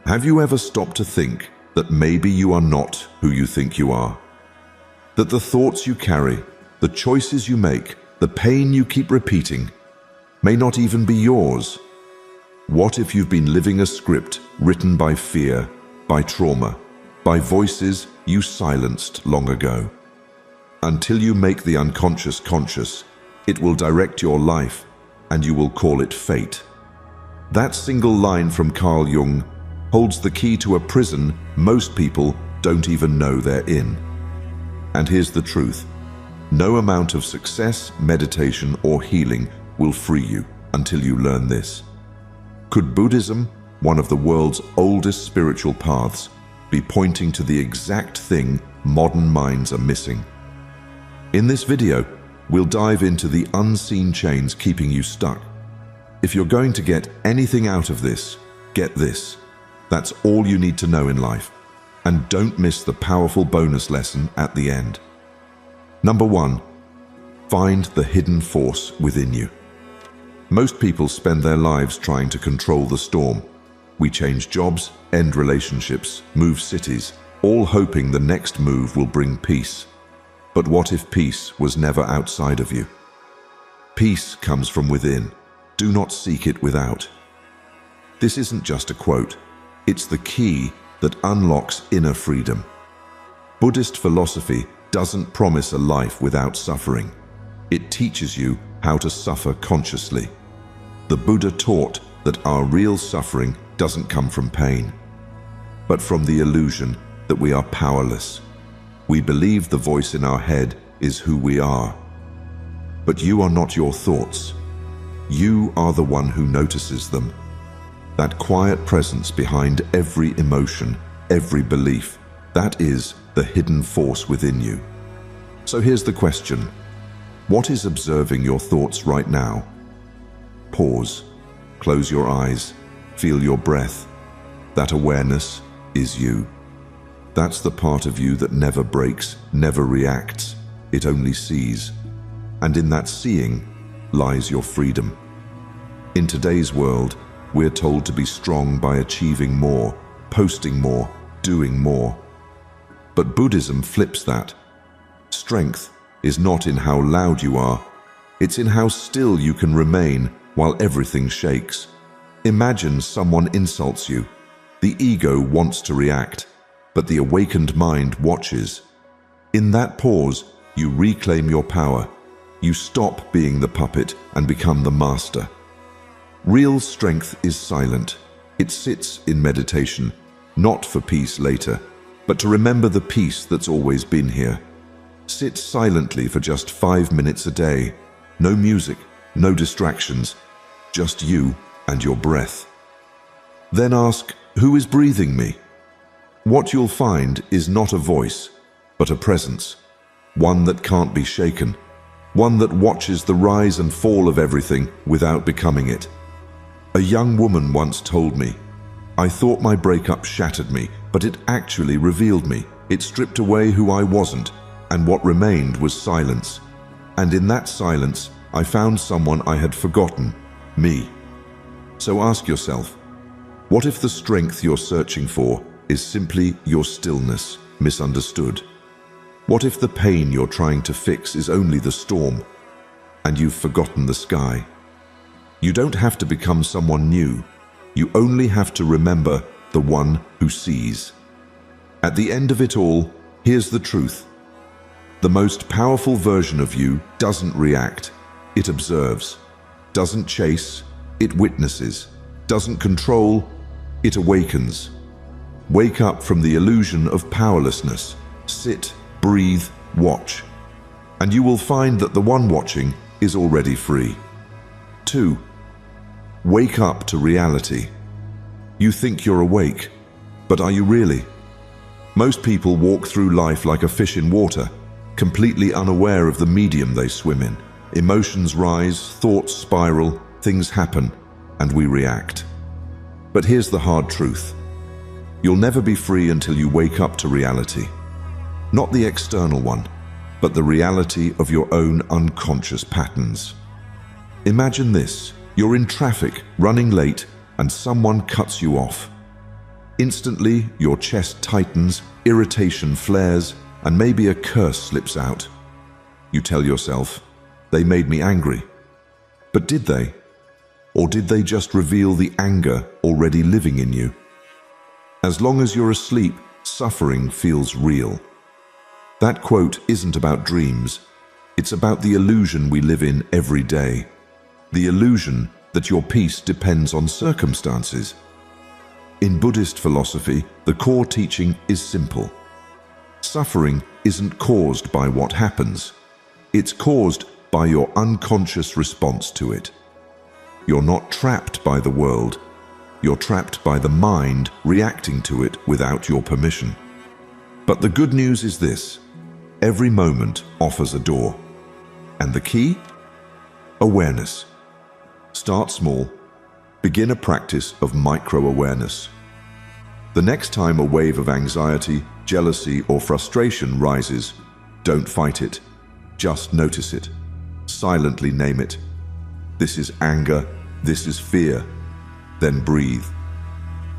Have you ever stopped to think that maybe you are not who you think you are? That the thoughts you carry, the choices you make, the pain you keep repeating, may not even be yours? What if you've been living a script written by fear, by trauma, by voices you silenced long ago? Until you make the unconscious conscious, it will direct your life, and you will call it fate. That single line from Carl Jung holds the key to a prison most people don't even know they're in. And here's the truth: no amount of success, meditation, or healing will free you until you learn this. Could Buddhism, one of the world's oldest spiritual paths, be pointing to the exact thing modern minds are missing? In this video, we'll dive into the unseen chains keeping you stuck. If you're going to get anything out of this, get this. That's all you need to know in life. And don't miss the powerful bonus lesson at the end. Number 1, find the hidden force within you. Most people spend their lives trying to control the storm. We change jobs, end relationships, move cities, all hoping the next move will bring peace. But what if peace was never outside of you? Peace comes from within. Do not seek it without. This isn't just a quote. It's the key that unlocks inner freedom. Buddhist philosophy doesn't promise a life without suffering. It teaches you how to suffer consciously. The Buddha taught that our real suffering doesn't come from pain, but from the illusion that we are powerless. We believe the voice in our head is who we are. But you are not your thoughts. You are the one who notices them. That quiet presence behind every emotion, every belief, that is the hidden force within you. So here's the question: what is observing your thoughts right now? Pause, close your eyes, feel your breath. That awareness is you. That's the part of you that never breaks, never reacts. It only sees. And in that seeing lies your freedom. In today's world, we're told to be strong by achieving more, posting more, doing more. But Buddhism flips that. Strength is not in how loud you are. It's in how still you can remain while everything shakes. Imagine someone insults you. The ego wants to react, but the awakened mind watches. In that pause, you reclaim your power. You stop being the puppet and become the master. Real strength is silent. It sits in meditation, not for peace later, but to remember the peace that's always been here. Sit silently for just 5 minutes a day. No music, no distractions, just you and your breath. Then ask, who is breathing me? What you'll find is not a voice, but a presence. One that can't be shaken. One that watches the rise and fall of everything without becoming it. A young woman once told me, I thought my breakup shattered me, but it actually revealed me. It stripped away who I wasn't, and what remained was silence. And in that silence, I found someone I had forgotten, me. So ask yourself, what if the strength you're searching for is simply your stillness, misunderstood? What if the pain you're trying to fix is only the storm, and you've forgotten the sky? You don't have to become someone new. You only have to remember the one who sees. At the end of it all, here's the truth. The most powerful version of you doesn't react. It observes. Doesn't chase. It witnesses. Doesn't control. It awakens. Wake up from the illusion of powerlessness. Sit, breathe, watch. And you will find that the one watching is already free. 2. Wake up to reality. You think you're awake, but are you really? Most people walk through life like a fish in water, completely unaware of the medium they swim in. Emotions rise, thoughts spiral, things happen, and we react. But here's the hard truth. You'll never be free until you wake up to reality. Not the external one, but the reality of your own unconscious patterns. Imagine this. You're in traffic, running late, and someone cuts you off. Instantly, your chest tightens, irritation flares, and maybe a curse slips out. You tell yourself, they made me angry. But did they? Or did they just reveal the anger already living in you? As long as you're asleep, suffering feels real. That quote isn't about dreams. It's about the illusion we live in every day. The illusion that your peace depends on circumstances. In Buddhist philosophy, the core teaching is simple. Suffering isn't caused by what happens. It's caused by your unconscious response to it. You're not trapped by the world. You're trapped by the mind reacting to it without your permission. But the good news is this: every moment offers a door. And the key? Awareness. Start small. Begin a practice of micro-awareness. The next time a wave of anxiety, jealousy, or frustration rises, don't fight it. Just notice it. Silently name it. This is anger. This is fear. Then breathe.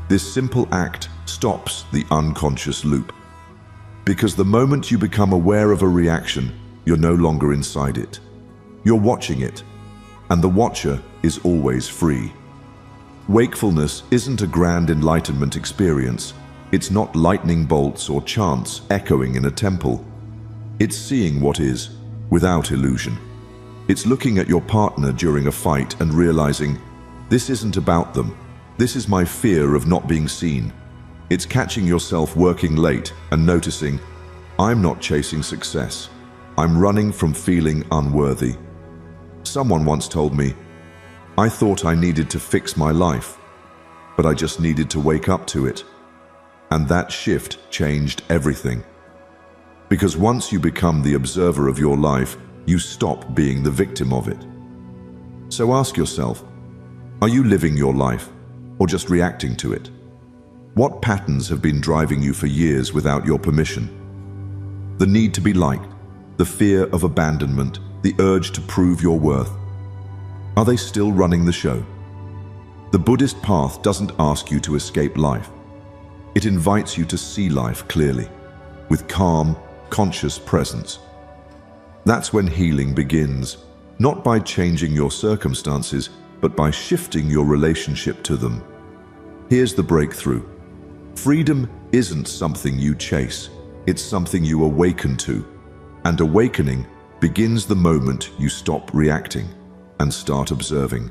This simple act stops the unconscious loop. Because the moment you become aware of a reaction, you're no longer inside it. You're watching it. And the watcher is always free. Wakefulness isn't a grand enlightenment experience. It's not lightning bolts or chants echoing in a temple. It's seeing what is, without illusion. It's looking at your partner during a fight and realizing, this isn't about them. This is my fear of not being seen. It's catching yourself working late and noticing, I'm not chasing success. I'm running from feeling unworthy. Someone once told me, I thought I needed to fix my life, but I just needed to wake up to it. And that shift changed everything. Because once you become the observer of your life, you stop being the victim of it. So ask yourself, are you living your life or just reacting to it? What patterns have been driving you for years without your permission? The need to be liked, the fear of abandonment, the urge to prove your worth. Are they still running the show? The Buddhist path doesn't ask you to escape life. It invites you to see life clearly, with calm, conscious presence. That's when healing begins, not by changing your circumstances, but by shifting your relationship to them. Here's the breakthrough. Freedom isn't something you chase, it's something you awaken to. And awakening begins the moment you stop reacting and start observing.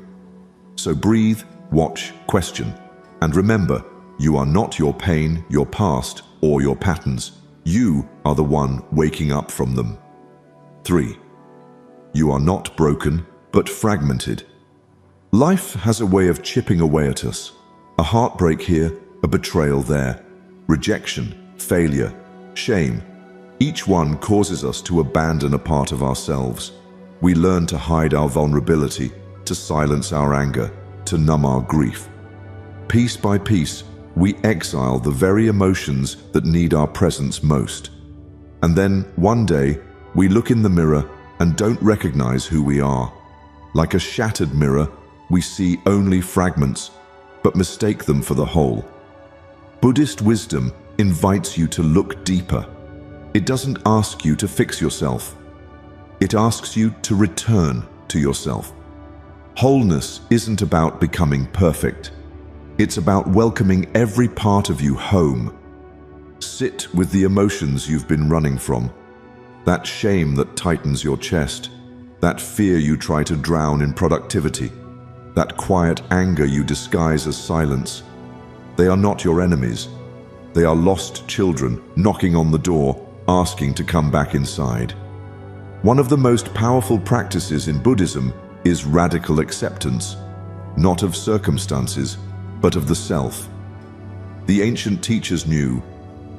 So breathe, watch, question, and remember, you are not your pain, your past, or your patterns. You are the one waking up from them. 3. You are not broken, but fragmented. Life has a way of chipping away at us. A heartbreak here, a betrayal there, rejection, failure, shame. Each one causes us to abandon a part of ourselves. We learn to hide our vulnerability, to silence our anger, to numb our grief. Piece by piece, we exile the very emotions that need our presence most. And then, one day, we look in the mirror and don't recognize who we are. Like a shattered mirror, we see only fragments, but mistake them for the whole. Buddhist wisdom invites you to look deeper. It doesn't ask you to fix yourself. It asks you to return to yourself. Wholeness isn't about becoming perfect. It's about welcoming every part of you home. Sit with the emotions you've been running from. That shame that tightens your chest. That fear you try to drown in productivity. That quiet anger you disguise as silence. They are not your enemies. They are lost children knocking on the door, asking to come back inside. One of the most powerful practices in Buddhism is radical acceptance, not of circumstances, but of the self. The ancient teachers knew,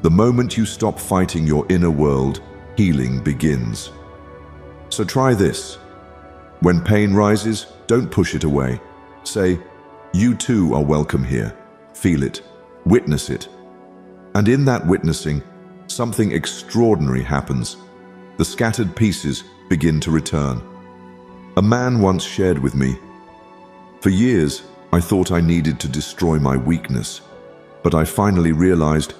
the moment you stop fighting your inner world, healing begins. So try this. When pain rises, don't push it away. Say, you too are welcome here. Feel it, witness it. And in that witnessing, something extraordinary happens. The scattered pieces begin to return. A man once shared with me, for years, I thought I needed to destroy my weakness. But I finally realized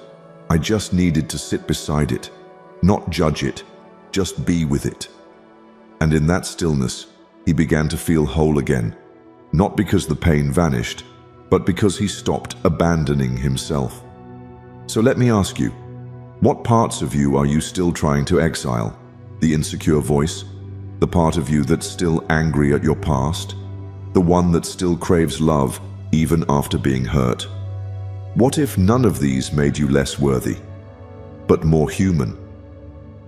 I just needed to sit beside it, not judge it, just be with it. And in that stillness, he began to feel whole again, not because the pain vanished, but because he stopped abandoning himself. So let me ask you, what parts of you are you still trying to exile? The insecure voice? The part of you that's still angry at your past? The one that still craves love even after being hurt? What if none of these made you less worthy, but more human?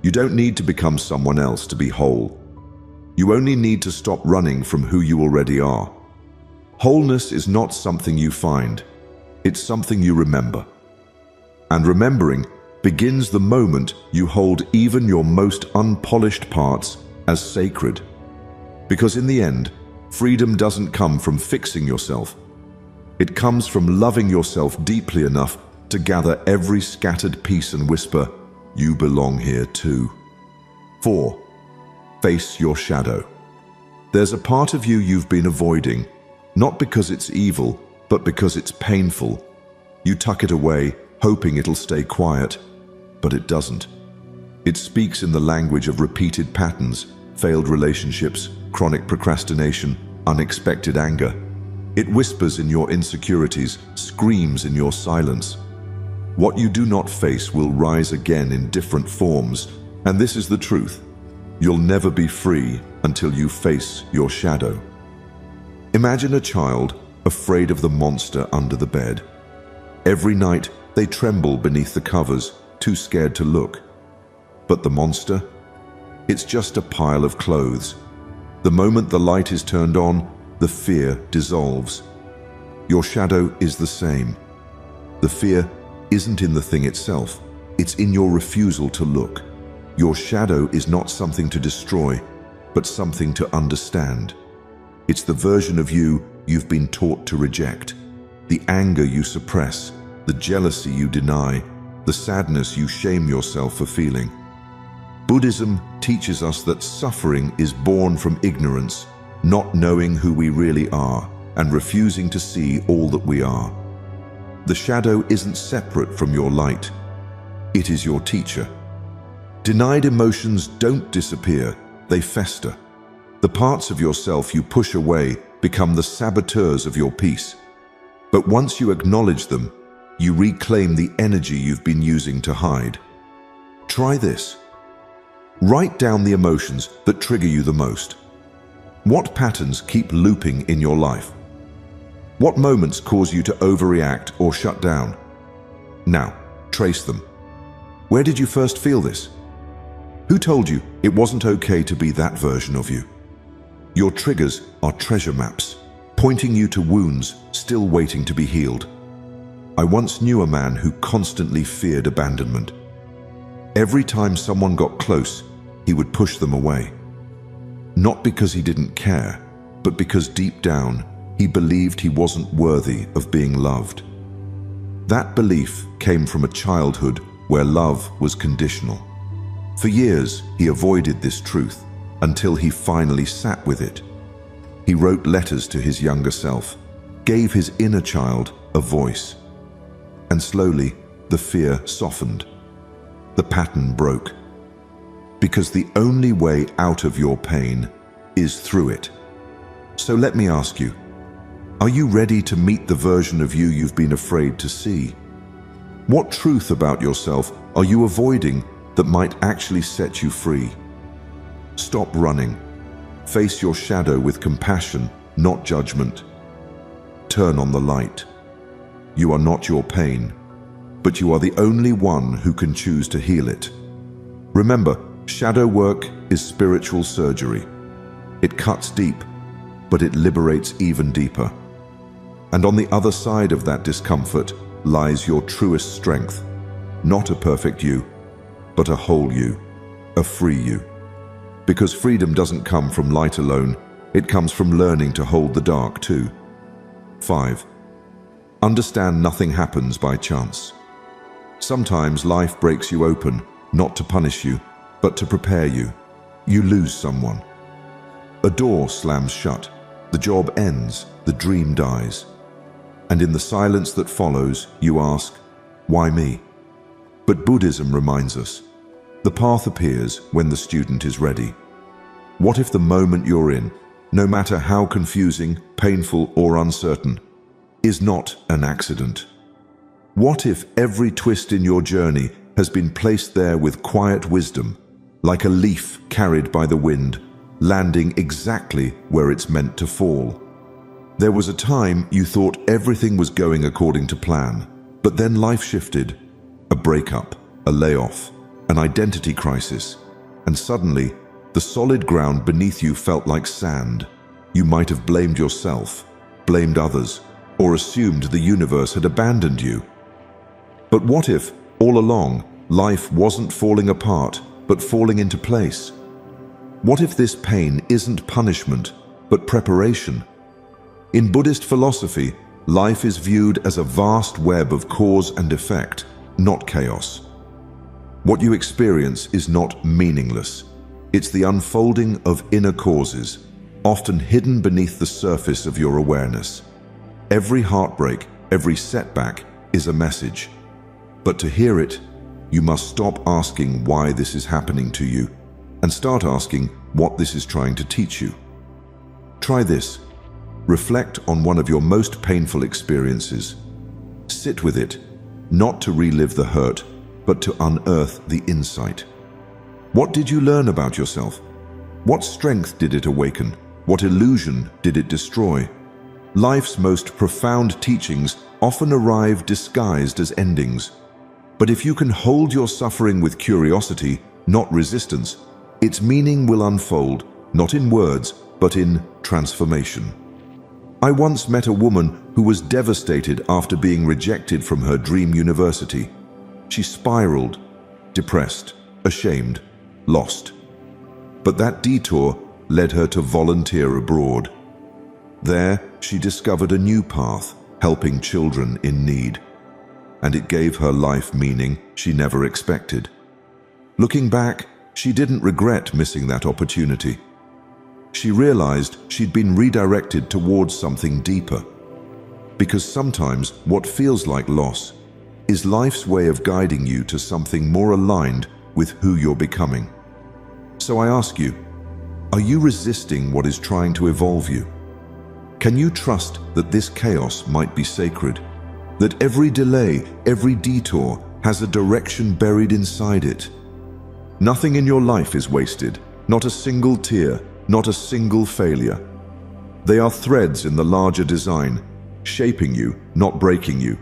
You don't need to become someone else to be whole. You only need to stop running from who you already are. Wholeness is not something you find, it's something you remember. And remembering begins the moment you hold even your most unpolished parts as sacred. Because in the end, freedom doesn't come from fixing yourself. It comes from loving yourself deeply enough to gather every scattered piece and whisper, "You belong here too." 4. Face your shadow. There's a part of you you've been avoiding, not because it's evil, but because it's painful. You tuck it away, hoping it'll stay quiet, but it doesn't. It speaks in the language of repeated patterns, failed relationships, chronic procrastination, unexpected anger. It whispers in your insecurities, screams in your silence. What you do not face will rise again in different forms, and this is the truth. You'll never be free until you face your shadow. Imagine a child afraid of the monster under the bed. Every night, they tremble beneath the covers, too scared to look. But the monster? It's just a pile of clothes. The moment the light is turned on, the fear dissolves. Your shadow is the same. The fear isn't in the thing itself, it's in your refusal to look. Your shadow is not something to destroy, but something to understand. It's the version of you you've been taught to reject, the anger you suppress, the jealousy you deny, the sadness you shame yourself for feeling. Buddhism teaches us that suffering is born from ignorance, not knowing who we really are and refusing to see all that we are. The shadow isn't separate from your light. It is your teacher. Denied emotions don't disappear, they fester. The parts of yourself you push away become the saboteurs of your peace. But once you acknowledge them, you reclaim the energy you've been using to hide. Try this. Write down the emotions that trigger you the most. What patterns keep looping in your life? What moments cause you to overreact or shut down? Now, trace them. Where did you first feel this? Who told you it wasn't okay to be that version of you? Your triggers are treasure maps, pointing you to wounds still waiting to be healed. I once knew a man who constantly feared abandonment. Every time someone got close, he would push them away. Not because he didn't care, but because deep down, he believed he wasn't worthy of being loved. That belief came from a childhood where love was conditional. For years, he avoided this truth until he finally sat with it. He wrote letters to his younger self, gave his inner child a voice. And slowly, the fear softened. The pattern broke. Because the only way out of your pain is through it. So let me ask you, are you ready to meet the version of you you've been afraid to see? What truth about yourself are you avoiding that might actually set you free? Stop running. Face your shadow with compassion, not judgment. Turn on the light. You are not your pain, but you are the only one who can choose to heal it. Remember, shadow work is spiritual surgery. It cuts deep, but it liberates even deeper. And on the other side of that discomfort lies your truest strength. Not a perfect you, but a whole you, a free you. Because freedom doesn't come from light alone, it comes from learning to hold the dark too. 5. Understand nothing happens by chance. Sometimes life breaks you open, not to punish you, but to prepare you. You lose someone. A door slams shut, the job ends, the dream dies. And in the silence that follows, you ask, why me? But Buddhism reminds us, the path appears when the student is ready. What if the moment you're in, no matter how confusing, painful, or uncertain, is not an accident? What if every twist in your journey has been placed there with quiet wisdom, like a leaf carried by the wind, landing exactly where it's meant to fall? There was a time you thought everything was going according to plan, but then life shifted. A breakup, a layoff, an identity crisis, and suddenly, the solid ground beneath you felt like sand. You might have blamed yourself, blamed others, or assumed the universe had abandoned you. But what if, all along, life wasn't falling apart, but falling into place? What if this pain isn't punishment, but preparation? In Buddhist philosophy, life is viewed as a vast web of cause and effect, not chaos. What you experience is not meaningless. It's the unfolding of inner causes, often hidden beneath the surface of your awareness. Every heartbreak, every setback is a message. But to hear it, you must stop asking why this is happening to you and start asking what this is trying to teach you. Try this. Reflect on one of your most painful experiences. Sit with it, not to relive the hurt, but to unearth the insight. What did you learn about yourself? What strength did it awaken? What illusion did it destroy? Life's most profound teachings often arrive disguised as endings. But if you can hold your suffering with curiosity, not resistance, its meaning will unfold, not in words, but in transformation. I once met a woman who was devastated after being rejected from her dream university. She spiraled, depressed, ashamed, lost. But that detour led her to volunteer abroad. There, she discovered a new path, helping children in need. And it gave her life meaning she never expected. Looking back, she didn't regret missing that opportunity. She realized she'd been redirected towards something deeper. Because sometimes what feels like loss is life's way of guiding you to something more aligned with who you're becoming. So I ask you, are you resisting what is trying to evolve you? Can you trust that this chaos might be sacred? That every delay, every detour has a direction buried inside it? Nothing in your life is wasted, not a single tear, not a single failure. They are threads in the larger design, shaping you, not breaking you.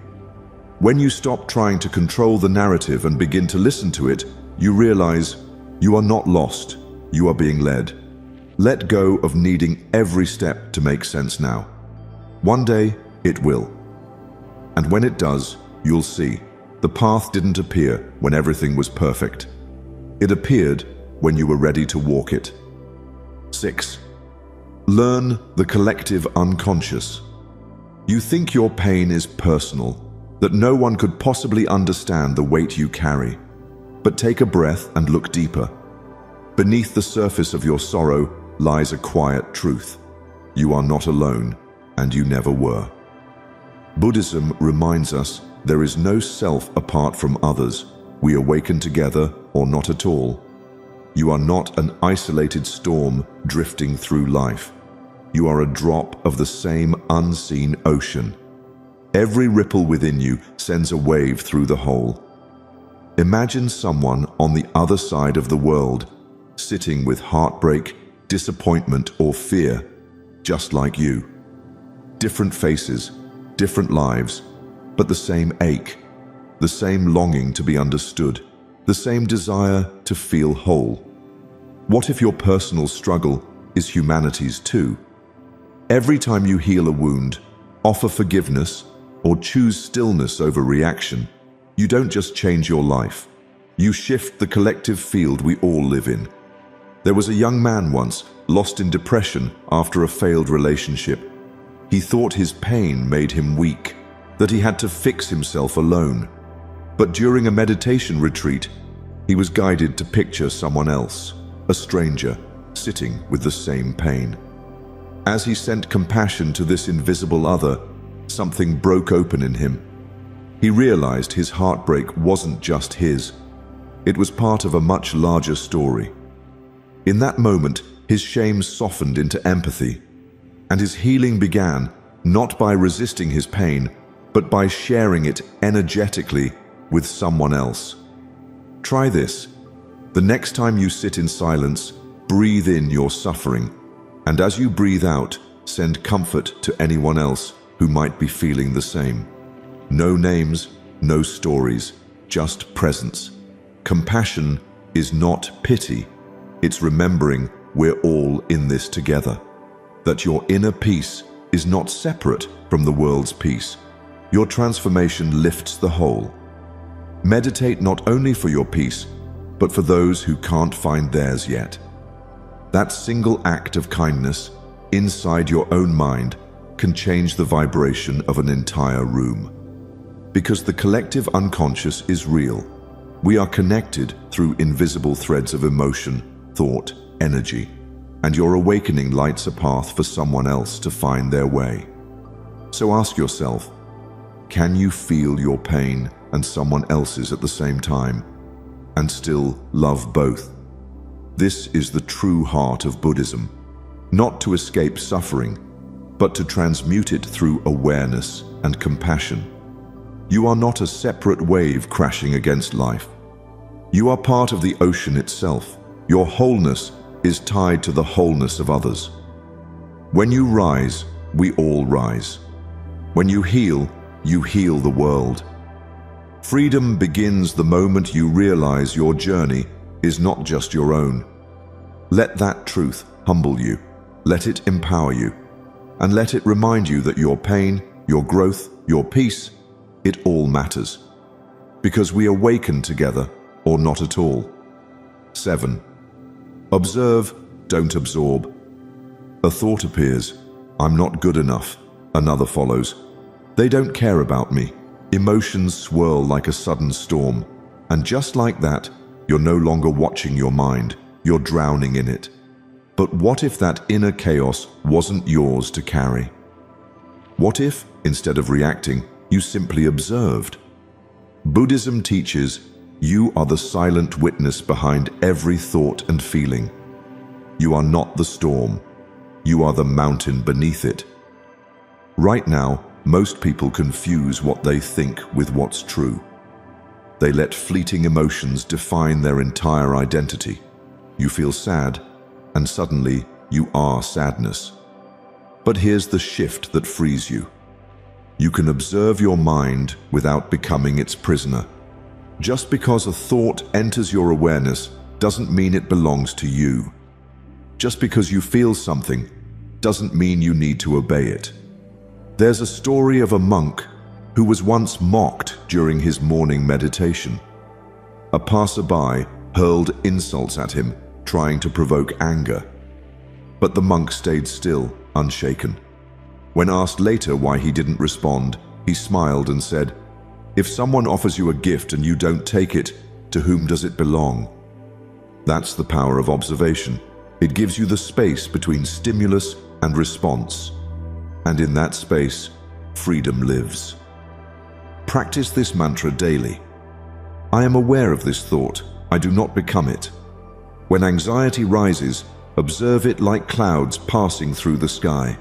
When you stop trying to control the narrative and begin to listen to it, you realize you are not lost, you are being led. Let go of needing every step to make sense now. One day, it will. And when it does, you'll see, the path didn't appear when everything was perfect. It appeared when you were ready to walk it. 6. Learn the collective unconscious. You think your pain is personal, that no one could possibly understand the weight you carry. But take a breath and look deeper. Beneath the surface of your sorrow lies a quiet truth. You are not alone, and you never were. Buddhism reminds us there is no self apart from others. We awaken together or not at all. You are not an isolated storm drifting through life. You are a drop of the same unseen ocean. Every ripple within you sends a wave through the whole. Imagine someone on the other side of the world, sitting with heartbreak, disappointment, or fear, just like you. Different faces, different lives, but the same ache, the same longing to be understood, the same desire to feel whole. What if your personal struggle is humanity's too? Every time you heal a wound, offer forgiveness, or choose stillness over reaction, you don't just change your life. You shift the collective field we all live in. There was a young man once, lost in depression after a failed relationship. He thought his pain made him weak, that he had to fix himself alone. But during a meditation retreat, he was guided to picture someone else, a stranger, sitting with the same pain. As he sent compassion to this invisible other, something broke open in him. He realized his heartbreak wasn't just his. It was part of a much larger story. In that moment, his shame softened into empathy, and his healing began not by resisting his pain, but by sharing it energetically with someone else. Try this. The next time you sit in silence, breathe in your suffering, and as you breathe out, send comfort to anyone else who might be feeling the same. No names, no stories, just presence. Compassion is not pity. It's remembering we're all in this together. That your inner peace is not separate from the world's peace. Your transformation lifts the whole. Meditate not only for your peace, but for those who can't find theirs yet. That single act of kindness inside your own mind can change the vibration of an entire room. Because the collective unconscious is real. We are connected through invisible threads of emotion, thought, energy, and your awakening lights a path for someone else to find their way. So ask yourself, can you feel your pain and someone else's at the same time, and still love both? This is the true heart of Buddhism, not to escape suffering, but to transmute it through awareness and compassion. You are not a separate wave crashing against life. You are part of the ocean itself. Your wholeness is tied to the wholeness of others. When you rise, we all rise. When you heal the world. Freedom begins the moment you realize your journey is not just your own. Let that truth humble you, let it empower you, and let it remind you that your pain, your growth, your peace, it all matters. Because we awaken together, or not at all. 7. Observe, don't absorb. A thought appears, I'm not good enough. Another follows, they don't care about me. Emotions swirl like a sudden storm, and just like that, you're no longer watching your mind, you're drowning in it. But what if that inner chaos wasn't yours to carry? What if, instead of reacting, you simply observed? Buddhism teaches you are the silent witness behind every thought and feeling. You are not the storm. You are the mountain beneath it. Right now, most people confuse what they think with what's true. They let fleeting emotions define their entire identity. You feel sad, and suddenly you are sadness. But here's the shift that frees you. You can observe your mind without becoming its prisoner. Just because a thought enters your awareness doesn't mean it belongs to you. Just because you feel something doesn't mean you need to obey it. There's a story of a monk who was once mocked during his morning meditation. A passerby hurled insults at him, trying to provoke anger. But the monk stayed still, unshaken. When asked later why he didn't respond, he smiled and said, "If someone offers you a gift and you don't take it, to whom does it belong?" That's the power of observation. It gives you the space between stimulus and response. And in that space, freedom lives. Practice this mantra daily. I am aware of this thought. I do not become it. When anxiety rises, observe it like clouds passing through the sky.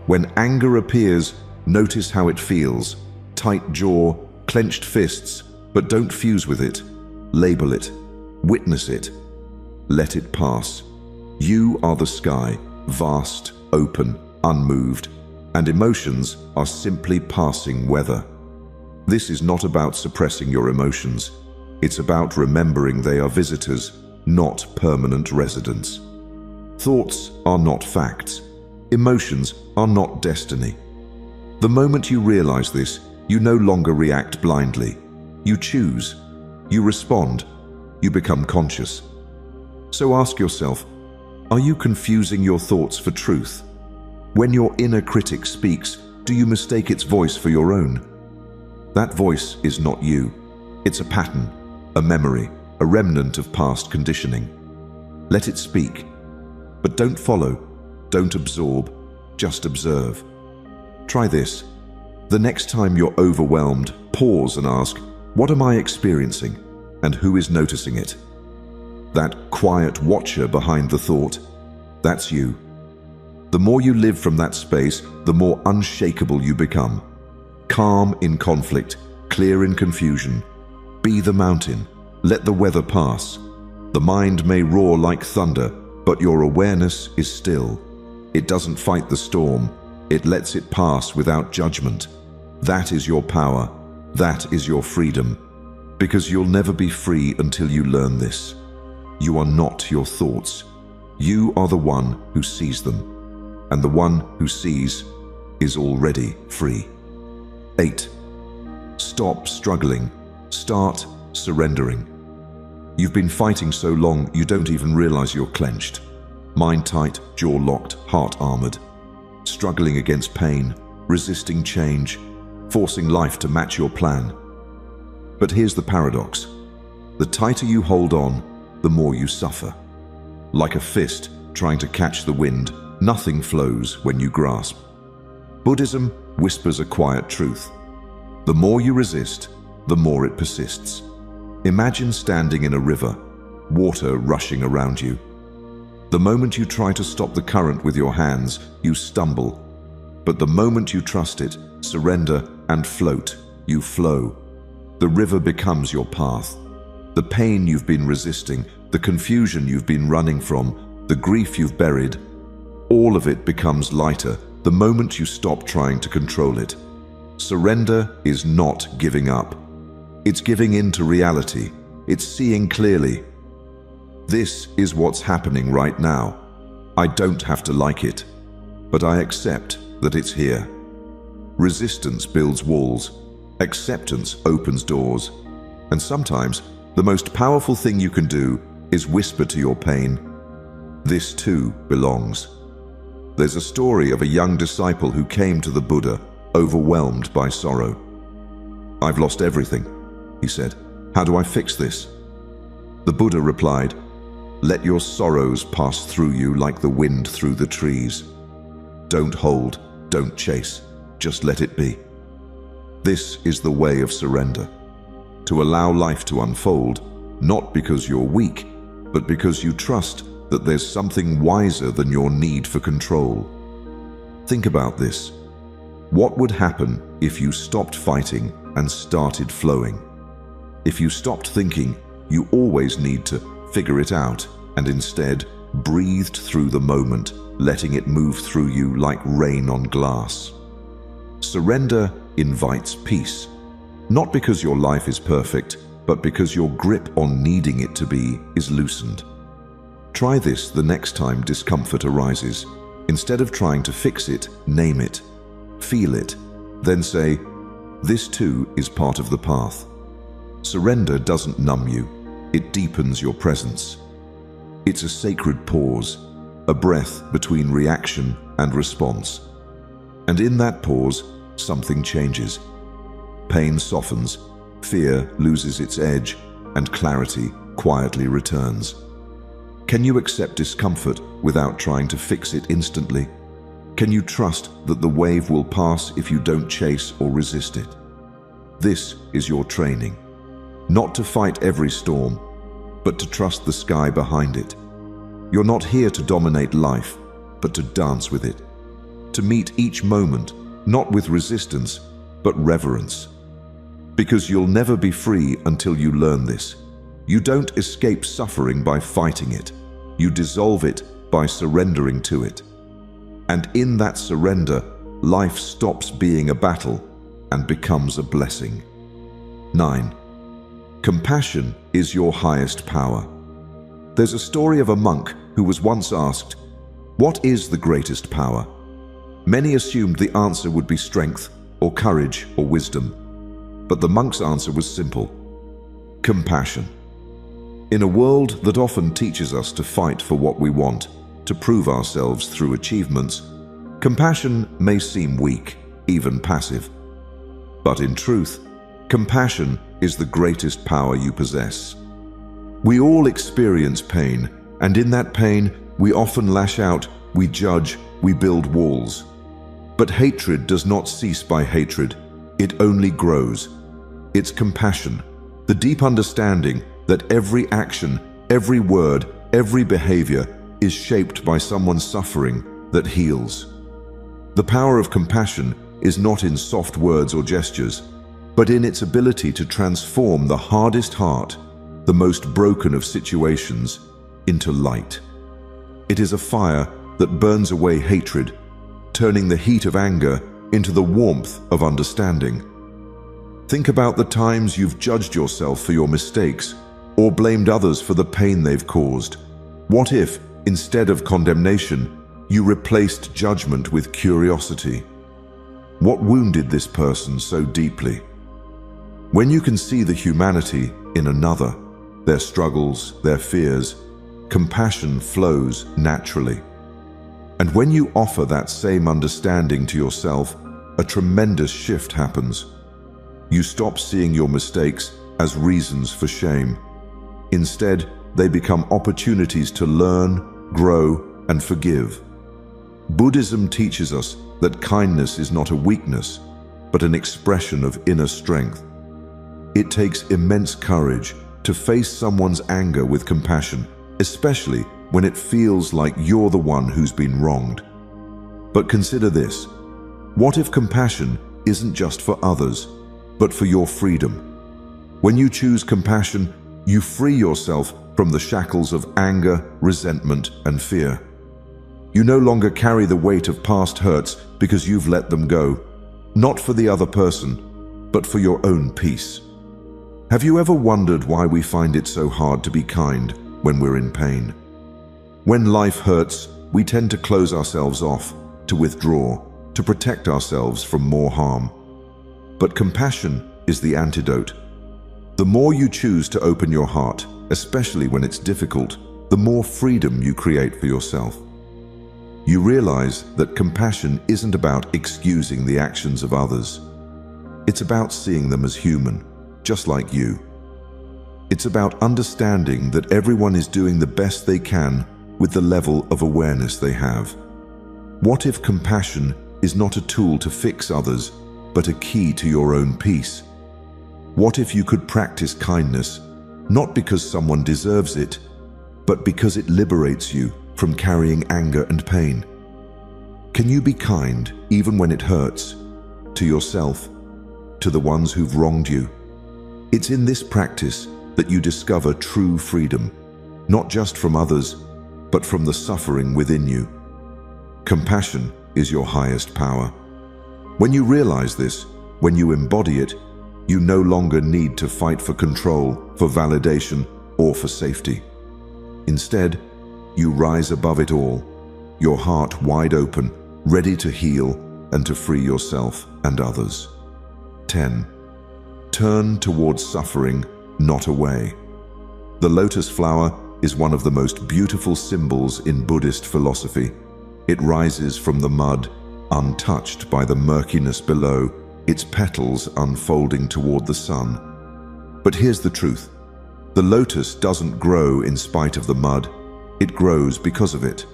When anger appears, notice how it feels. Tight jaw, clenched fists, but don't fuse with it. Label it. Witness it. Let it pass. You are the sky, vast, open, unmoved, and emotions are simply passing weather. This is not about suppressing your emotions. It's about remembering they are visitors, not permanent residents. Thoughts are not facts. Emotions are not destiny. The moment you realize this, you no longer react blindly. You choose. You respond. You become conscious. So ask yourself, are you confusing your thoughts for truth? When your inner critic speaks, do you mistake its voice for your own? That voice is not you. It's a pattern, a memory, a remnant of past conditioning. Let it speak. But don't follow, don't absorb, just observe. Try this. The next time you're overwhelmed, pause and ask, what am I experiencing, and who is noticing it? That quiet watcher behind the thought, that's you. The more you live from that space, the more unshakable you become. Calm in conflict, clear in confusion. Be the mountain. Let the weather pass. The mind may roar like thunder, but your awareness is still. It doesn't fight the storm. It lets it pass without judgment. That is your power. That is your freedom. Because you'll never be free until you learn this. You are not your thoughts. You are the one who sees them. And the one who sees is already free. 8. Stop struggling. Start surrendering. You've been fighting so long you don't even realize you're clenched. Mind tight, jaw locked, heart armored. Struggling against pain, resisting change, forcing life to match your plan. But here's the paradox. The tighter you hold on, the more you suffer. Like a fist trying to catch the wind, nothing flows when you grasp. Buddhism whispers a quiet truth. The more you resist, the more it persists. Imagine standing in a river, water rushing around you. The moment you try to stop the current with your hands, you stumble. But the moment you trust it, surrender, and float, you flow. The river becomes your path. The pain you've been resisting, the confusion you've been running from, the grief you've buried, all of it becomes lighter the moment you stop trying to control it. Surrender is not giving up. It's giving in to reality. It's seeing clearly. This is what's happening right now. I don't have to like it, but I accept that it's here. Resistance builds walls. Acceptance opens doors. And sometimes, the most powerful thing you can do is whisper to your pain, this too belongs. There's a story of a young disciple who came to the Buddha, overwhelmed by sorrow. I've lost everything, he said. How do I fix this? The Buddha replied, let your sorrows pass through you like the wind through the trees. Don't hold, don't chase, just let it be. This is the way of surrender. To allow life to unfold, not because you're weak, but because you trust that there's something wiser than your need for control. Think about this. What would happen if you stopped fighting and started flowing? If you stopped thinking you always need to figure it out and instead breathed through the moment, letting it move through you like rain on glass. Surrender invites peace, not because your life is perfect, but because your grip on needing it to be is loosened. Try this the next time discomfort arises. Instead of trying to fix it, name it, feel it, then say, this too is part of the path. Surrender doesn't numb you, it deepens your presence. It's a sacred pause, a breath between reaction and response. And in that pause, something changes. Pain softens, fear loses its edge, and clarity quietly returns. Can you accept discomfort without trying to fix it instantly? Can you trust that the wave will pass if you don't chase or resist it? This is your training. Not to fight every storm, but to trust the sky behind it. You're not here to dominate life, but to dance with it. To meet each moment, not with resistance, but reverence. Because you'll never be free until you learn this. You don't escape suffering by fighting it. You dissolve it by surrendering to it. And in that surrender, life stops being a battle and becomes a blessing. 9. Compassion is your highest power. There's a story of a monk who was once asked, what is the greatest power? Many assumed the answer would be strength, or courage, or wisdom. But the monk's answer was simple: compassion. In a world that often teaches us to fight for what we want, to prove ourselves through achievements, compassion may seem weak, even passive. But in truth, compassion is the greatest power you possess. We all experience pain, and in that pain, we often lash out, we judge, we build walls. But hatred does not cease by hatred. It only grows. It's compassion, the deep understanding that every action, every word, every behavior is shaped by someone's suffering that heals. The power of compassion is not in soft words or gestures, but in its ability to transform the hardest heart, the most broken of situations, into light. It is a fire that burns away hatred, turning the heat of anger into the warmth of understanding. Think about the times you've judged yourself for your mistakes or blamed others for the pain they've caused. What if, instead of condemnation, you replaced judgment with curiosity? What wounded this person so deeply? When you can see the humanity in another, their struggles, their fears, compassion flows naturally. And when you offer that same understanding to yourself, a tremendous shift happens. You stop seeing your mistakes as reasons for shame. Instead, they become opportunities to learn, grow, and forgive. Buddhism teaches us that kindness is not a weakness, but an expression of inner strength. It takes immense courage to face someone's anger with compassion, especially when it feels like you're the one who's been wronged. But consider this: what if compassion isn't just for others, but for your freedom? When you choose compassion, you free yourself from the shackles of anger, resentment, and fear. You no longer carry the weight of past hurts because you've let them go, not for the other person, but for your own peace. Have you ever wondered why we find it so hard to be kind when we're in pain? When life hurts, we tend to close ourselves off, to withdraw, to protect ourselves from more harm. But compassion is the antidote. The more you choose to open your heart, especially when it's difficult, the more freedom you create for yourself. You realize that compassion isn't about excusing the actions of others. It's about seeing them as human, just like you. It's about understanding that everyone is doing the best they can with the level of awareness they have. What if compassion is not a tool to fix others, but a key to your own peace? What if you could practice kindness, not because someone deserves it, but because it liberates you from carrying anger and pain? Can you be kind even when it hurts, to yourself, to the ones who've wronged you? It's in this practice that you discover true freedom, not just from others, but from the suffering within you. Compassion is your highest power. When you realize this, when you embody it, you no longer need to fight for control, for validation, or for safety. Instead, you rise above it all, your heart wide open, ready to heal and to free yourself and others. 10. Turn towards suffering, not away. The lotus flower is one of the most beautiful symbols in Buddhist philosophy. It rises from the mud, untouched by the murkiness below, its petals unfolding toward the sun. But here's the truth. The lotus doesn't grow in spite of the mud. It grows because of it.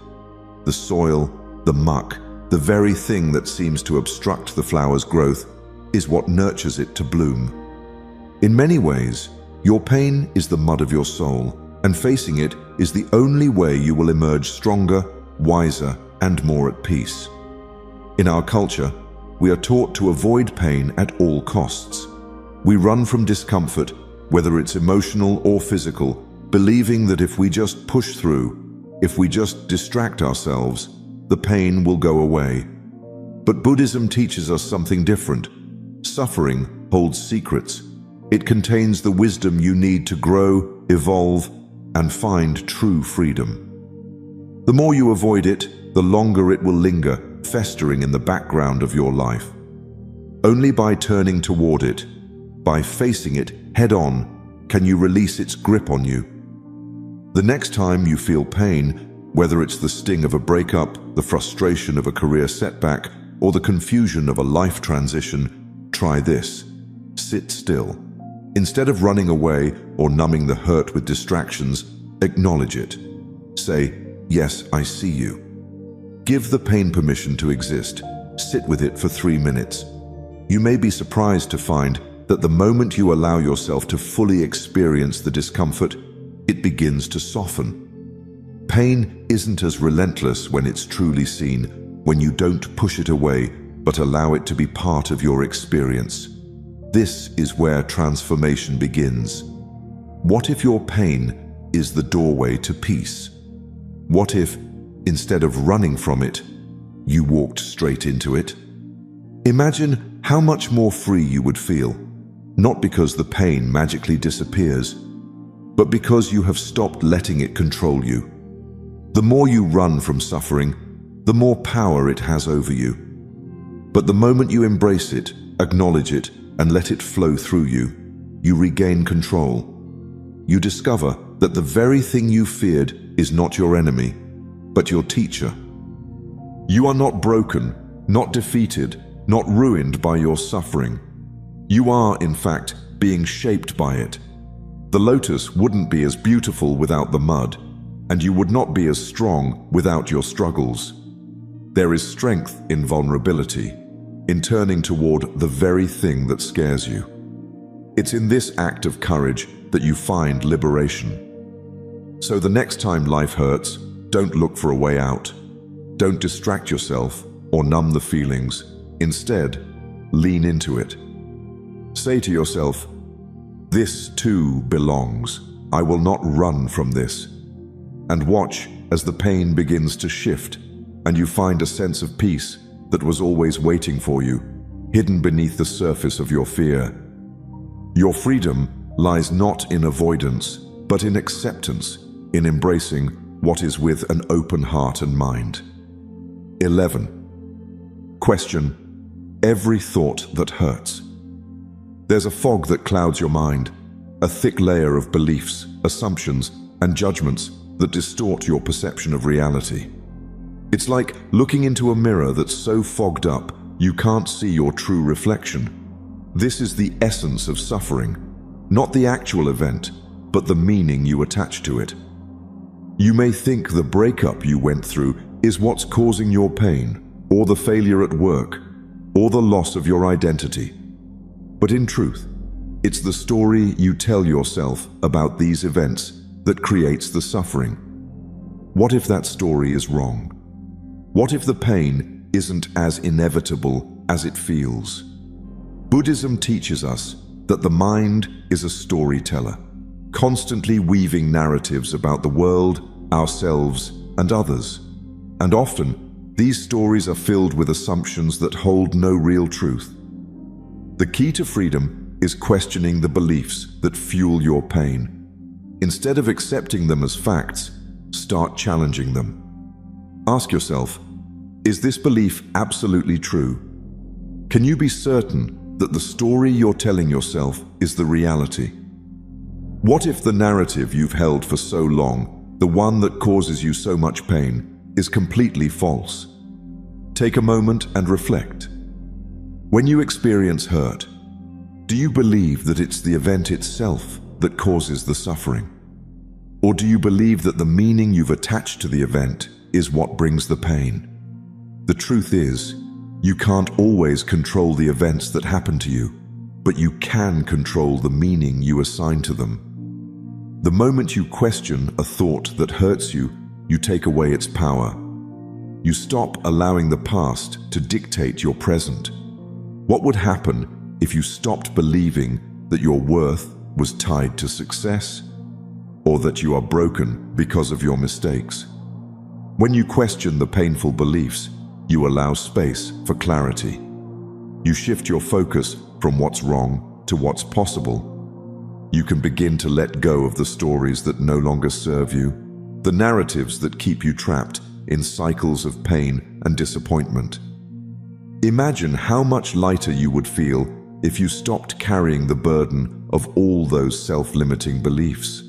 The soil, the muck, the very thing that seems to obstruct the flower's growth is what nurtures it to bloom. In many ways, your pain is the mud of your soul, and facing it is the only way you will emerge stronger, wiser, and more at peace. In our culture, we are taught to avoid pain at all costs. We run from discomfort, whether it's emotional or physical, believing that if we just push through, if we just distract ourselves, the pain will go away. But Buddhism teaches us something different. Suffering holds secrets. It contains the wisdom you need to grow, evolve, and find true freedom. The more you avoid it, the longer it will linger, festering in the background of your life. Only by turning toward it, by facing it head-on, can you release its grip on you. The next time you feel pain, whether it's the sting of a breakup, the frustration of a career setback, or the confusion of a life transition, try this. Sit still. Instead of running away or numbing the hurt with distractions, acknowledge it. Say, "Yes, I see you." Give the pain permission to exist, sit with it for 3 minutes. You may be surprised to find that the moment you allow yourself to fully experience the discomfort, it begins to soften. Pain isn't as relentless when it's truly seen, when you don't push it away, but allow it to be part of your experience. This is where transformation begins. What if your pain is the doorway to peace? What if, instead of running from it, you walked straight into it? Imagine how much more free you would feel, not because the pain magically disappears, but because you have stopped letting it control you. The more you run from suffering, the more power it has over you. But the moment you embrace it, acknowledge it, and let it flow through you, you regain control. You discover that the very thing you feared is not your enemy, but your teacher. You are not broken, not defeated, not ruined by your suffering. You are, in fact, being shaped by it. The lotus wouldn't be as beautiful without the mud, and you would not be as strong without your struggles. There is strength in vulnerability, in turning toward the very thing that scares you. It's in this act of courage that you find liberation. So the next time life hurts, don't look for a way out. Don't distract yourself or numb the feelings. Instead, lean into it. Say to yourself, "This too belongs. I will not run from this." And watch as the pain begins to shift and you find a sense of peace that was always waiting for you, hidden beneath the surface of your fear. Your freedom lies not in avoidance, but in acceptance, in embracing what is with an open heart and mind. 11. Question every thought that hurts. There's a fog that clouds your mind, a thick layer of beliefs, assumptions, and judgments that distort your perception of reality. It's like looking into a mirror that's so fogged up you can't see your true reflection. This is the essence of suffering, not the actual event, but the meaning you attach to it. You may think the breakup you went through is what's causing your pain, or the failure at work, or the loss of your identity. But in truth, it's the story you tell yourself about these events that creates the suffering. What if that story is wrong? What if the pain isn't as inevitable as it feels? Buddhism teaches us that the mind is a storyteller, constantly weaving narratives about the world, ourselves, and others. And often, these stories are filled with assumptions that hold no real truth. The key to freedom is questioning the beliefs that fuel your pain. Instead of accepting them as facts, start challenging them. Ask yourself, is this belief absolutely true? Can you be certain that the story you're telling yourself is the reality? What if the narrative you've held for so long, the one that causes you so much pain, is completely false? Take a moment and reflect. When you experience hurt, do you believe that it's the event itself that causes the suffering? Or do you believe that the meaning you've attached to the event is what brings the pain? The truth is, you can't always control the events that happen to you, but you can control the meaning you assign to them. The moment you question a thought that hurts you, you take away its power. You stop allowing the past to dictate your present. What would happen if you stopped believing that your worth was tied to success, or that you are broken because of your mistakes? When you question the painful beliefs, you allow space for clarity. You shift your focus from what's wrong to what's possible. You can begin to let go of the stories that no longer serve you, the narratives that keep you trapped in cycles of pain and disappointment. Imagine how much lighter you would feel if you stopped carrying the burden of all those self-limiting beliefs.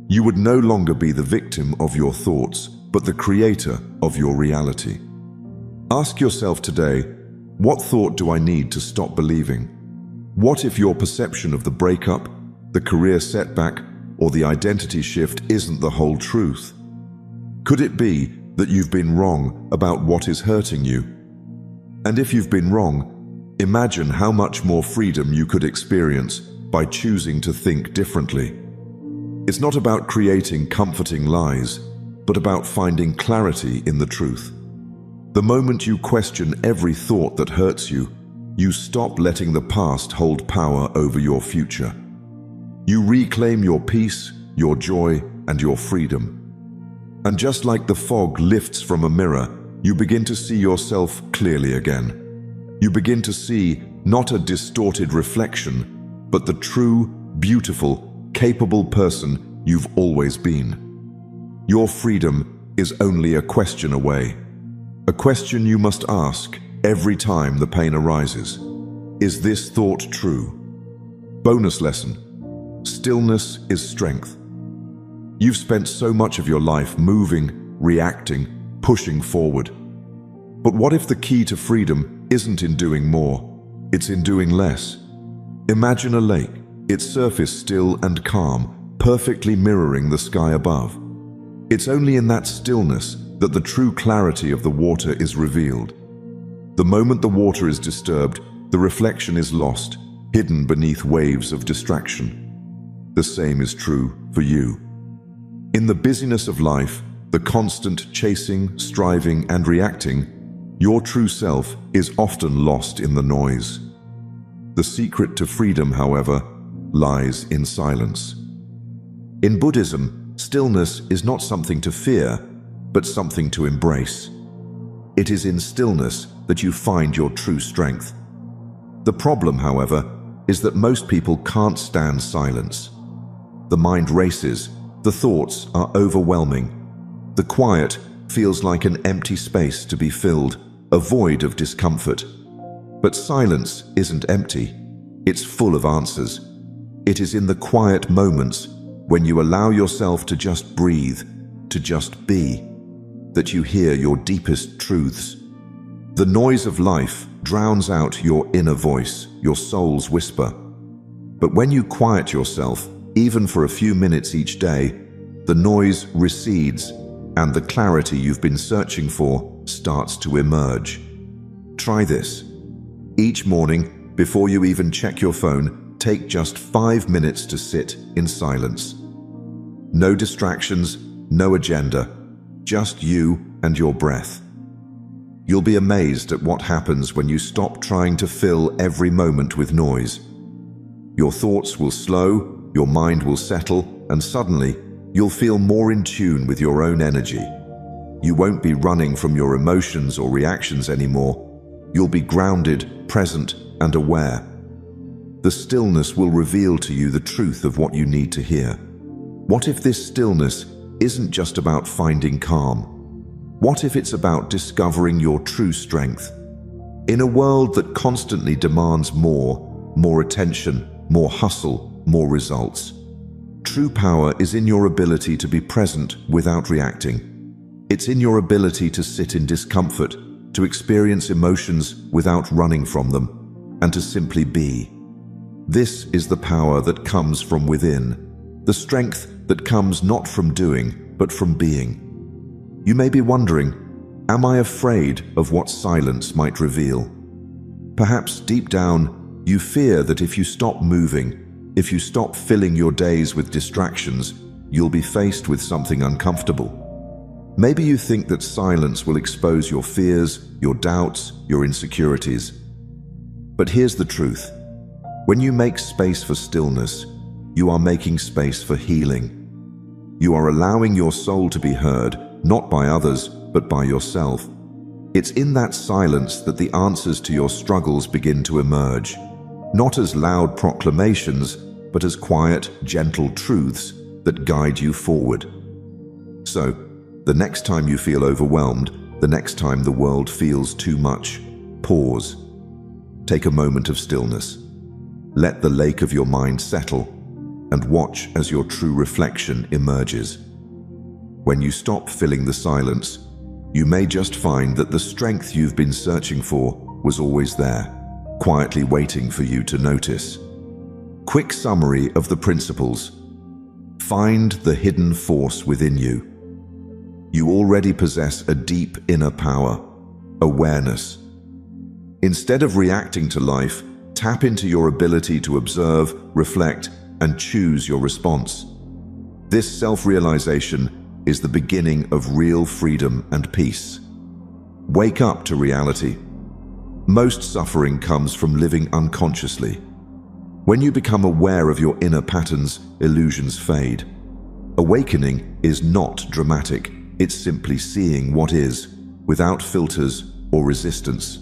You would no longer be the victim of your thoughts, but the creator of your reality. Ask yourself today, what thought do I need to stop believing? What if your perception of the breakup, the career setback, or the identity shift isn't the whole truth? Could it be that you've been wrong about what is hurting you? And if you've been wrong, imagine how much more freedom you could experience by choosing to think differently. It's not about creating comforting lies, but about finding clarity in the truth. The moment you question every thought that hurts you, you stop letting the past hold power over your future. You reclaim your peace, your joy, and your freedom. And just like the fog lifts from a mirror, you begin to see yourself clearly again. You begin to see not a distorted reflection, but the true, beautiful, capable person you've always been. Your freedom is only a question away. A question you must ask every time the pain arises. Is this thought true? Bonus lesson. Stillness is strength. You've spent so much of your life moving, reacting, pushing forward. But what if the key to freedom isn't in doing more, it's in doing less? Imagine a lake, its surface still and calm, perfectly mirroring the sky above. It's only in that stillness that the true clarity of the water is revealed. The moment the water is disturbed, the reflection is lost, hidden beneath waves of distraction. The same is true for you. In the busyness of life, the constant chasing, striving, and reacting, your true self is often lost in the noise. The secret to freedom, however, lies in silence. In Buddhism, stillness is not something to fear, but something to embrace. It is in stillness that you find your true strength. The problem, however, is that most people can't stand silence. The mind races, the thoughts are overwhelming. The quiet feels like an empty space to be filled, a void of discomfort. But silence isn't empty, it's full of answers. It is in the quiet moments, when you allow yourself to just breathe, to just be, that you hear your deepest truths. The noise of life drowns out your inner voice, your soul's whisper. But when you quiet yourself, even for a few minutes each day, the noise recedes and the clarity you've been searching for starts to emerge. Try this. Each morning, before you even check your phone, take just 5 minutes to sit in silence. No distractions, no agenda, just you and your breath. You'll be amazed at what happens when you stop trying to fill every moment with noise. Your thoughts will slow, your mind will settle, and suddenly, you'll feel more in tune with your own energy. You won't be running from your emotions or reactions anymore. You'll be grounded, present, and aware. The stillness will reveal to you the truth of what you need to hear. What if this stillness isn't just about finding calm? What if it's about discovering your true strength? In a world that constantly demands more attention, more hustle, more results, true power is in your ability to be present without reacting. It's in your ability to sit in discomfort, to experience emotions without running from them, and to simply be. This is the power that comes from within, the strength that comes not from doing, but from being. You may be wondering, am I afraid of what silence might reveal? Perhaps deep down, you fear that if you stop moving, if you stop filling your days with distractions, you'll be faced with something uncomfortable. Maybe you think that silence will expose your fears, your doubts, your insecurities. But here's the truth. When you make space for stillness, you are making space for healing. You are allowing your soul to be heard, not by others, but by yourself. It's in that silence that the answers to your struggles begin to emerge, not as loud proclamations, but as quiet, gentle truths that guide you forward. So, the next time you feel overwhelmed, the next time the world feels too much, pause. Take a moment of stillness. Let the lake of your mind settle and watch as your true reflection emerges. When you stop filling the silence, you may just find that the strength you've been searching for was always there, quietly waiting for you to notice. Quick summary of the principles. Find the hidden force within you. You already possess a deep inner power, awareness. Instead of reacting to life, tap into your ability to observe, reflect, and choose your response. This self-realization is the beginning of real freedom and peace. Wake up to reality. Most suffering comes from living unconsciously. When you become aware of your inner patterns, illusions fade. Awakening is not dramatic. It's simply seeing what is, without filters or resistance.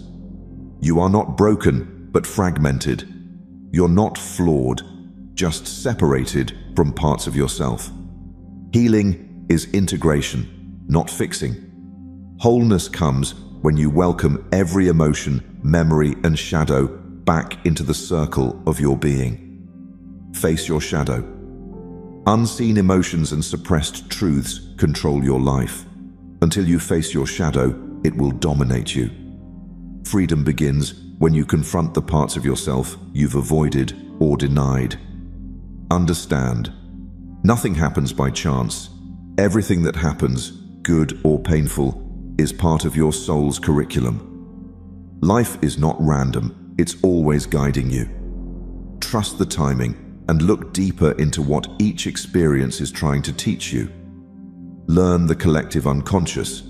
You are not broken, but fragmented. You're not flawed, just separated from parts of yourself. Healing is integration, not fixing. Wholeness comes when you welcome every emotion, memory, and shadow back into the circle of your being. Face your shadow. Unseen emotions and suppressed truths control your life. Until you face your shadow, it will dominate you. Freedom begins when you confront the parts of yourself you've avoided or denied. Understand, nothing happens by chance. Everything that happens, good or painful, is part of your soul's curriculum. Life is not random, it's always guiding you. Trust the timing and look deeper into what each experience is trying to teach you. Learn the collective unconscious.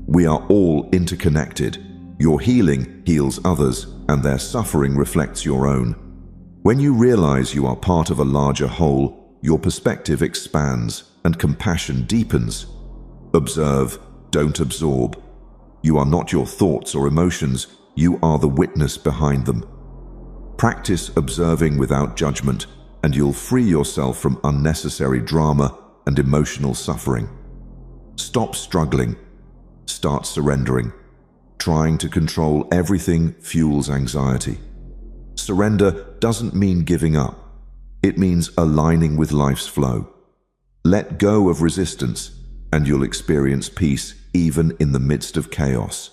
We are all interconnected. Your healing heals others, and their suffering reflects your own. When you realize you are part of a larger whole, your perspective expands and compassion deepens. Observe, don't absorb. You are not your thoughts or emotions, you are the witness behind them. Practice observing without judgment, and you'll free yourself from unnecessary drama and emotional suffering. Stop struggling. Start surrendering. Trying to control everything fuels anxiety. Surrender doesn't mean giving up. It means aligning with life's flow. Let go of resistance, and you'll experience peace even in the midst of chaos.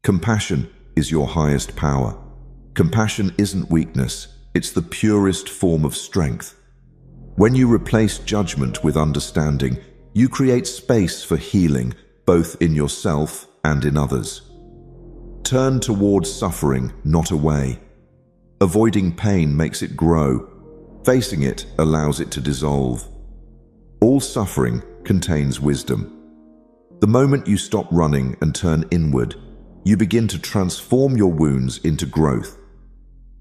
Compassion is your highest power. Compassion isn't weakness, it's the purest form of strength. When you replace judgment with understanding, you create space for healing, both in yourself and in others. Turn towards suffering, not away. Avoiding pain makes it grow. Facing it allows it to dissolve. All suffering contains wisdom. The moment you stop running and turn inward, you begin to transform your wounds into growth.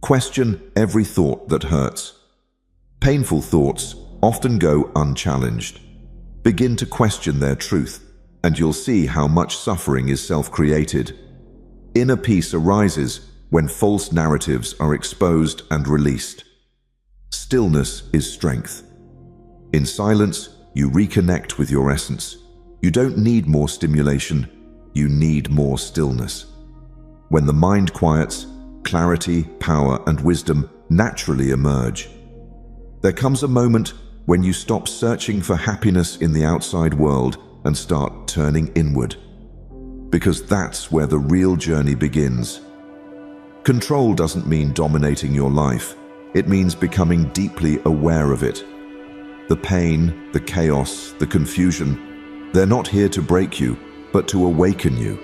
Question every thought that hurts. Painful thoughts often go unchallenged. Begin to question their truth, and you'll see how much suffering is self-created. Inner peace arises when false narratives are exposed and released. Stillness is strength. In silence, you reconnect with your essence. You don't need more stimulation, you need more stillness. When the mind quiets, clarity, power, and wisdom naturally emerge. There comes a moment when you stop searching for happiness in the outside world and start turning inward. Because that's where the real journey begins. Control doesn't mean dominating your life. It means becoming deeply aware of it. The pain, the chaos, the confusion, they're not here to break you, but to awaken you.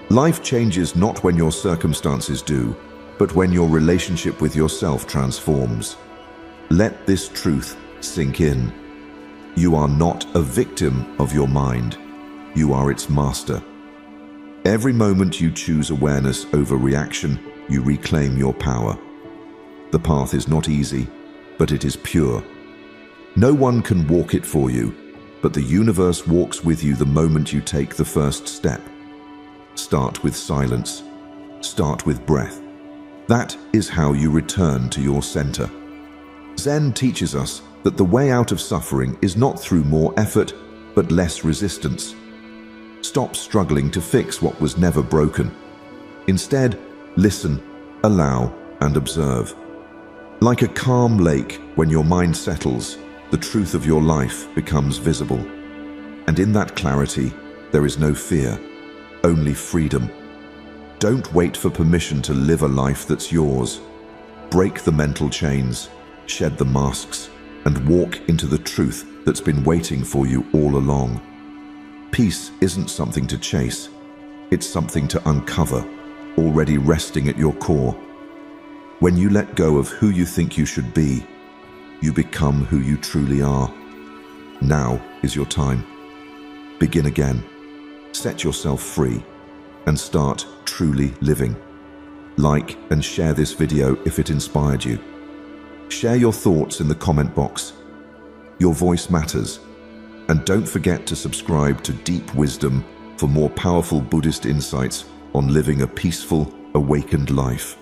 Life changes not when your circumstances do, but when your relationship with yourself transforms. Let this truth sink in. You are not a victim of your mind. You are its master. Every moment you choose awareness over reaction, you reclaim your power. The path is not easy, but it is pure. No one can walk it for you, but the universe walks with you the moment you take the first step. Start with silence. Start with breath. That is how you return to your center. Zen teaches us that the way out of suffering is not through more effort, but less resistance. Stop struggling to fix what was never broken. Instead, listen, allow, and observe. Like a calm lake, when your mind settles, the truth of your life becomes visible. And in that clarity, there is no fear, only freedom. Don't wait for permission to live a life that's yours. Break the mental chains, shed the masks, and walk into the truth that's been waiting for you all along. Peace isn't something to chase, it's something to uncover. already resting at your core. When you let go of who you think you should be, you become who you truly are. Now is your time. Begin again. Set yourself free and start truly living. Like and share this video if it inspired you. Share your thoughts in the comment box. Your voice matters. And don't forget to subscribe to Deep Wisdom for more powerful Buddhist insights on living a peaceful, awakened life.